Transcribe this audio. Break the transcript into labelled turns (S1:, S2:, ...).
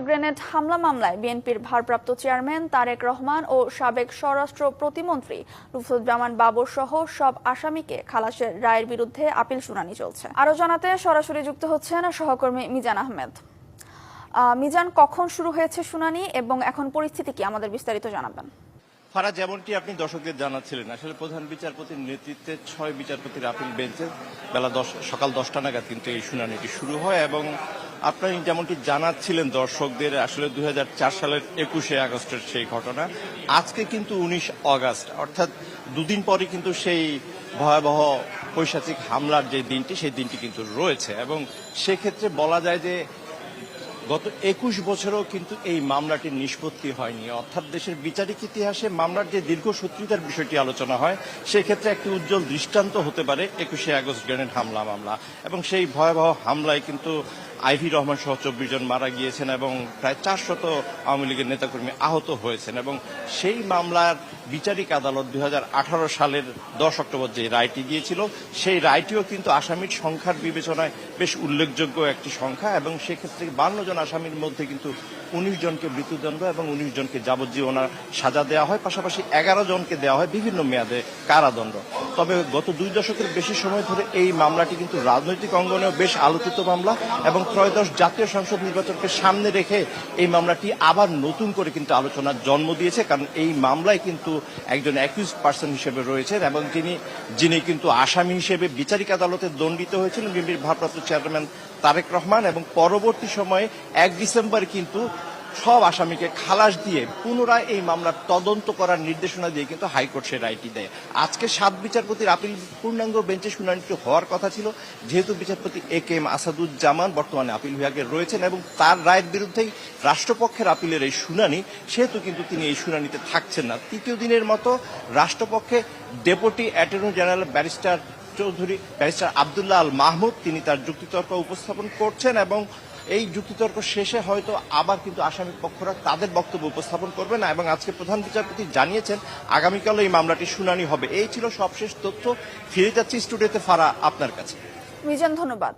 S1: Grenade হামলা মামলায় বিএনপির ভারপ্রাপ্ত চেয়ারম্যান তারেক রহমান ও সাবেক স্বরাষ্ট্র প্রতিমন্ত্রী লুৎফুজ্জামান বাবর সহ সব আসামিকে খালাসের রায়ের বিরুদ্ধে আপিল শুনানি চলছে। আরো জানাতে সরাসরি যুক্ত হচ্ছেন সহকর্মী মিজান আহমেদ। মিজান, কখন শুরু হয়েছে শুনানি এবং এখন পরিস্থিতি কি, আমাদের বিস্তারিত জানাবেন।
S2: ফারা, যেমনটি আপনি দর্শকদের জানাচ্ছিলেন, আসলে প্রধান বিচারপতির নেতৃত্বে 6 বিচারপতির আপিল বেঞ্চে সকাল 10টা নাগাদ কিন্তু এই শুনানিটি শুরু হয় এবং আপনি যেমনটি জানাচ্ছিলেন দর্শকদের, আসলে 2004 সালের 21শে আগস্টের সেই ঘটনা। আজকে কিন্তু 19 আগস্ট, অর্থাৎ দুদিন পরে কিন্তু সেই ভয়াবহ পৈশাচিক হামলার যে দিনটি, সেই দিনটি কিন্তু রয়েছে এবং সেক্ষেত্রে বলা যায় যে গত 21 বছরও কিন্তু এই মামলাটির নিষ্পত্তি হয়নি। অর্থাৎ দেশের বিচারিক ইতিহাসে মামলার যে দীর্ঘসূত্রিতার বিষয়টি আলোচনা হয়, সেক্ষেত্রে একটি উজ্জ্বল দৃষ্টান্ত হতে পারে 21শে আগস্ট গ্রেনেড হামলা মামলা। এবং সেই ভয়াবহ হামলায় কিন্তু আইভি রহমান সহ 24 জন মারা গিয়েছেন এবং প্রায় 400 আওয়ামী লীগের নেতাকর্মী আহত হয়েছেন। এবং সেই মামলার বিচারিক আদালত 2018 সালের 10 অক্টোবর যে রায়টি দিয়েছিল, সেই রায়টিও কিন্তু আসামির সংখ্যার বিবেচনায় বেশ উল্লেখযোগ্য একটি সংখ্যা এবং সেক্ষেত্রে 52 জন আসামির মধ্যে কিন্তু 19 জনকে মৃত্যুদণ্ড এবং 19 জনকে যাবজ্জীবন সাজা দেওয়া হয়, পাশাপাশি 11 জনকে দেওয়া হয় বিভিন্ন মেয়াদে কারাদণ্ড। তবে গত 2 দশকের বেশি সময় ধরে এই মামলাটি কিন্তু রাজনৈতিক অঙ্গনেও বেশ আলোচিত মামলা এবং ত্রয়োদশ জাতীয় সংসদ নির্বাচনকে সামনে রেখে এই মামলাটি আবার নতুন করে কিন্তু আলোচনার জন্ম দিয়েছে। কারণ এই মামলায় কিন্তু একজন অ্যাকিউজড পার্সন হিসেবে রয়েছেন এবং যিনি কিন্তু আসামি হিসেবে বিচারিক আদালতে দণ্ডিত হয়েছিলেন বিএনপির ভারপ্রাপ্ত চেয়ারম্যান তারেক রহমান। এবং পরবর্তী সময়ে 1 ডিসেম্বর কিন্তু সব আসামিকে খালাস দিয়ে পুনরায় এই মামলার তদন্ত করার নির্দেশনা দিয়ে কিন্তু হাইকোর্ট সে রায়টি দেয়। আজকে 7 বিচারপতির আপিল পূর্ণাঙ্গ বেঞ্চে শুনানিটি হওয়ার কথা ছিল, যেহেতু বিচারপতি AK-M আসাদুজ্জামান বর্তমানে আপিল বিভাগে রয়েছেন এবং তার রায়ের বিরুদ্ধেই রাষ্ট্রপক্ষের আপিলের এই শুনানি, সেহেতু কিন্তু তিনি এই শুনানিতে থাকছেন না। তৃতীয় দিনের মতো রাষ্ট্রপক্ষে deputy attorney general barrister Abdullah Al Mahmud তিনি তার যুক্তিতর্ক উপস্থাপন করছেন এবং এই যুক্তিতর্ক শেষে হয়তো আবার কিন্তু আসামি পক্ষরা তাদের বক্তব্য উপস্থাপন করবে না। এবং আজকে প্রধান বিচারপতি জানিয়েছেন আগামীকাল এই মামলাটি শুনানি হবে। এই ছিল সবশেষ তথ্য। ফিরে যাচ্ছি স্টুডিওতে ফারা আপনার কাছে।
S1: মিজান, ধন্যবাদ।